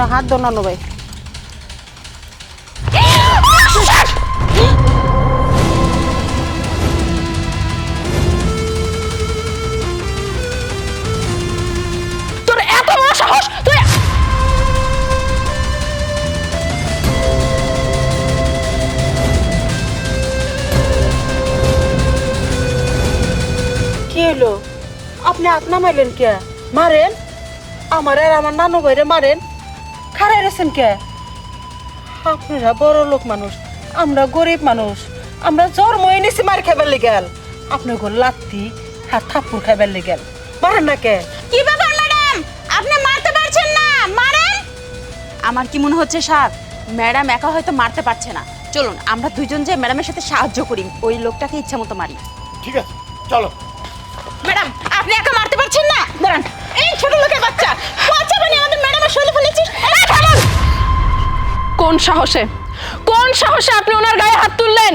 না হাত ধর নানু ভাই। তোর এত বড় সাহস তুই! কি হলো? আপনি হাত নামাইলেন কে? মারেন আমার আর আমার নানু ভাইরে মারেন, খারাই রেছেন কে? আপনারা বড় লোক মানুষ, আমরা গরিব মানুষ, আমরা জন্ম এনেছি মার খাইবার লেগেল, আপনি ঘর লাত্তি আর থাপ্পড় খাইবার লেগেল, মারেন না কে? কি ব্যাপার ম্যাডাম, আপনি মারতে পারছেন না, মারেন। আমার কি মনে হচ্ছে স্যার, ম্যাডাম একা হয়তো মারতে পারছে না, চলুন আমরা দুইজন যে ম্যাডামের সাথে সাহায্য করি, ওই লোকটাকে ইচ্ছা মতো মারি। ঠিক আছে চলো। ম্যাডাম আপনি একা মারতে পারছেন না, দাঁড়ান। এই ছোট লোকের বাচ্চা, বাচ্চা বানিয়ে আমাদের ম্যাডামের শরীরে ফেলেছিস। কোন সাহসে, কোন সাহসে আপনি ওনার গায়ে হাত তুললেন?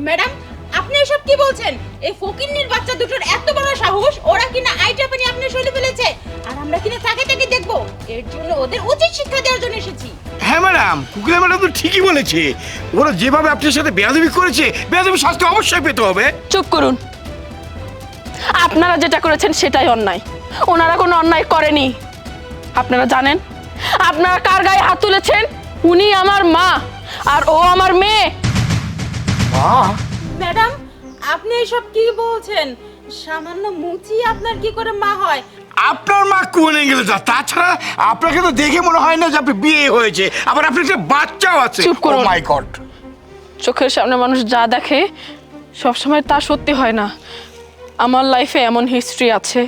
ম্যাডাম আপনি এসব কি বলছেন? এই ফকিন্নির বাচ্চা দুটোর এত বড় সাহস, ওরা কিনা আইটা পানি আপনার শরীরে ফেলেছে, আর আমরা কিনা তাকে তাকে দেখবো। এর জন্য ওদের উচিত শিক্ষা দেওয়ার জন্য এসেছি। হ্যাঁ ম্যাডাম, কুকিলা ম্যাডাম তো ঠিকই বলেছে। ওরা যেভাবে আপনার সাথে বেয়াদবি করেছে, বেয়াদবি শাস্তি অবশ্যই পেতে হবে। চুপ করুন, আপনারা যেটা করেছেন সেটাই অন্যায়, ওনারা কোনো অন্যায় করেনি। আপনারা জানেন আপনারা কার গায়ে হাত তুলেছেন? উনি আমার মা আর ও আমার মেয়ে। ম্যাডাম আপনি এসব কি বলছেন? সামান্য মুচি আপনার কি করে মা হয়? আপনার মা কোন গেলে যা, তাছাড়া আপনাকে তো দেখে মনে হয় না যে আপনি বিয়ে হয়েছে, আবার আপনার একটা বাচ্চাও আছে। চুপ করুন। ও মাই গড! চোখের সামনে মানুষ যা দেখে সবসময় তা সত্যি হয় না। আমার লাইফে এমন হিস্ট্রি আছে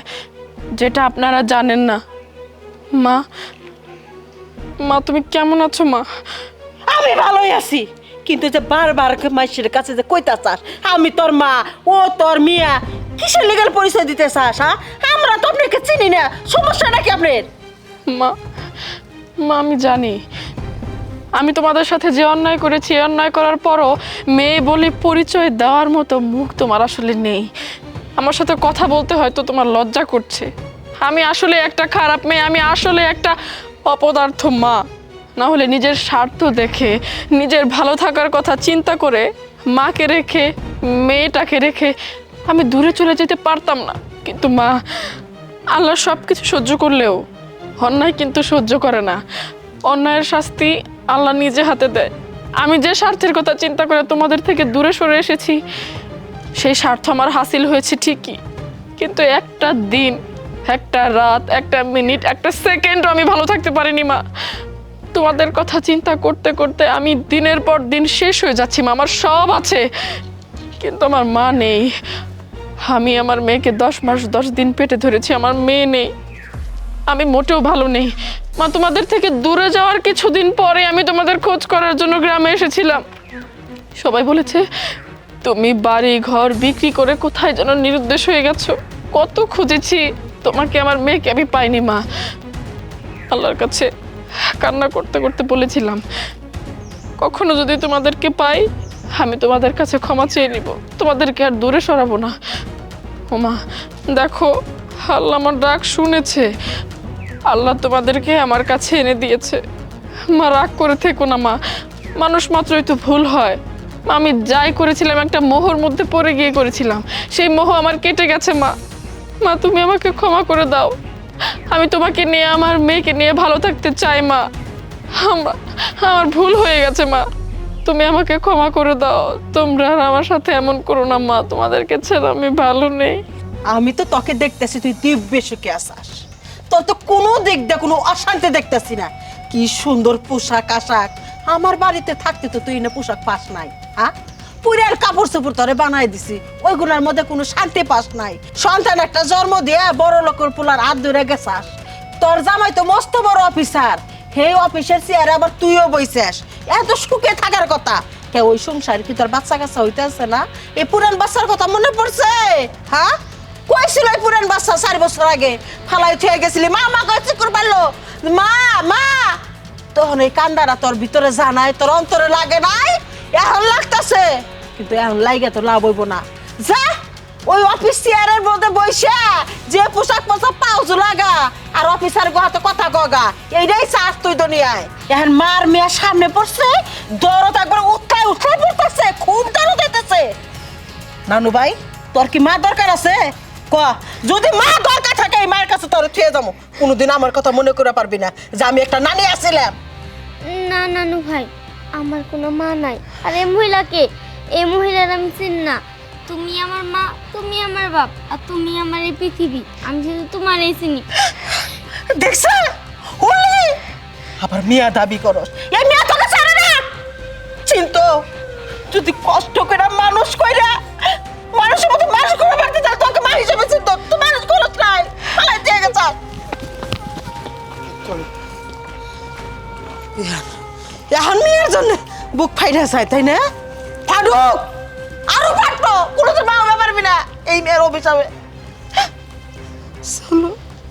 যেটা আপনারা জানেন না। মা, মা তুমি কেমন আছো মা? আমি ভালোই আছি, কিন্তু যে বারবার মাইশের কাছে যে কইতা চাস আমি তোর মা, ও তোর মিয়া, কিসের লিগাল পরিচয় দিতে চাস? হ্যাঁ, আমরা তো আপনাকে চিনি না, সমস্যা নাকি আপনার? মা, মা আমি জানি আমি তোমাদের সাথে যে অন্যায় করেছি, অন্যায় করার পরও মেয়ে বলে পরিচয় দেওয়ার মতো মুখ তোমার আসলে নেই। আমার সাথে কথা বলতে হয়তো তোমার লজ্জা করছে। আমি আসলে একটা খারাপ মেয়ে, আমি আসলে একটা অপদার্থ মা। না হলে নিজের স্বার্থ দেখে, নিজের ভালো থাকার কথা চিন্তা করে মাকে রেখে, মেয়েটাকে রেখে আমি দূরে চলে যেতে পারতাম না। কিন্তু মা, আল্লাহ সব কিছু সহ্য করলেও অন্যায় কিন্তু সহ্য করে না। অন্যায়ের শাস্তি আল্লাহ নিজে হাতে দেয়। আমি যে স্বার্থের কথা চিন্তা করে তোমাদের থেকে দূরে সরে এসেছি, সেই স্বার্থ আমার হাসিল হয়েছে ঠিকই, কিন্তু একটা দিন, একটা রাত, একটা মিনিট, একটা সেকেন্ডও আমি ভালো থাকতে পারিনি মা। তোমাদের কথা চিন্তা করতে করতে আমি দিনের পর দিন শেষ হয়ে যাচ্ছি মা। আমার সব আছে কিন্তু আমার মা নেই। আমি আমার মেয়েকে 10 মাস 10 দিন পেটে ধরেছি, আমার মেয়ে নেই। আমি মোটেও ভালো নেই মা। তোমাদের থেকে দূরে যাওয়ার কিছুদিন পরে আমি তোমাদের খোঁজ করার জন্য গ্রামে এসেছিলাম। সবাই বলেছে তুমি বাড়ি ঘর বিক্রি করে কোথায় যেন নিরুদ্দেশ হয়ে গেছো। কত খুঁজেছি তোমাকে, আমার মেয়েকে আমি পাইনি মা। আল্লাহর কাছে কান্না করতে করতে বলেছিলাম কখনো যদি তোমাদেরকে পাই আমি তোমাদের কাছে ক্ষমা চেয়ে নিব, তোমাদেরকে আর দূরে সরাবো না। ও মা দেখো, আল্লাহ আমার ডাক শুনেছে, আল্লাহ তোমাদেরকে আমার কাছে এনে দিয়েছে। মা রাগ করে থেকো না মা, মানুষ মাত্রই তো ভুল হয়। আমি যাই করেছিলাম একটা মোহর মধ্যে পড়ে গিয়ে করেছিলাম, সেই মোহ আমার কেটে গেছে মা। মা তুমি আমাকে ক্ষমা করে দাও, আমি তোমাকে নিয়ে, আমার মেয়েকে নিয়ে ভালো থাকতে চাই মা। আমার ভুল হয়ে গেছে মা, তুমি আমাকে ক্ষমা করে দাও। তোমরা আর আমার সাথে এমন করো না মা, তোমাদেরকে ছেড়ে আমি ভালো নেই। আমি তো তোকে দেখতেছি তুই দিব্যে সুখে আসাস, তোর তো কোনো দিক দিয়ে কোনো অশান্তি দেখতেছি না। কি সুন্দর পোশাক আশাক, আমার বাড়িতে থাকতে তো তুই না পোশাক পাস নাই। হ্যাঁ, পুরান কাপড় চোপড় তোরে বানাই দিছি, ওইগুলোর মধ্যে কোনো শান্তি পাস নাই। সন্তান একটা জন্ম দিয়ে বড় লোকের পোলার হাত ধরে গেছাস। তোর জামাই তো মস্ত বড় অফিসার, হে অফিসের চেয়ারে আবার তুইও বইছিস। এত সুখে থাকার কথা, কে ওই সংসারে কি তোর বাচ্চা কাচ্চা হইতেছে না? এই পুরান বাচ্চার কথা মনে পড়ছে? হ্যাঁ, কইছিল এই পুরান বাচ্চা 4 বছর আগে ফালাই থুয়ে গেছিলি, মা মা কইছে করবারলো, মা মা। তখন এই কান্দারা তোর ভিতরে জানাই, তোর অন্তরে লাগে নাই, এখন লাগতেছে, কিন্তু এখন লাগে তো লাভ হইব না। যা ওই অফিস চেয়ারের মধ্যে বইসা যে পোশাক পাউজ লাগা আর অফিসার হাতে কথা গগা এইটাই চাস তুই দুনিয়ায়। এখন মার মেয়ের সামনে পড়ছে, দরদ একবার উৎখায় পড়তেছে, খুব দরদ হইতেছে। নানু ভাই, তোর কি মা দরকার আছে? ক, যদি মা দরকার থাকে এই মায়ের কাছে তোর থুয়ে যাবো। কোনোদিন আমার কথা মনে করে পারবি না যে আমি একটা নানি আছিলাম। না নানু ভাই, আমার কোনো মা নাই। আর এই মহিলাকে, এই মহিলার আমি চিনি না। তুমি আমার মা, তুমি আমার বাপ, আর তুমি আমার এই পৃথিবী। আমি শুধু তোমারই চিনি। দেখছ হুলি আবার মিয়া দাবি করস, এই মিয়া তোকে ছাড়ে না। চিন্তো যদি কষ্ট করে মানুষ কইরা মানুষের মতো মানুষ করে বাড়তে চাস, তোকে মা হিসেবে চিন্তো, তুই মানুষ করস নাই, পালাই দিয়ে গেছ। এখন মেয়ের জন্য বুক ফাইটা যায়, তাই না? ফাটুক, আরো ফাটতো, কোনো তো মা হতে পারবি না এই মেয়ের অভিশাপে। চলো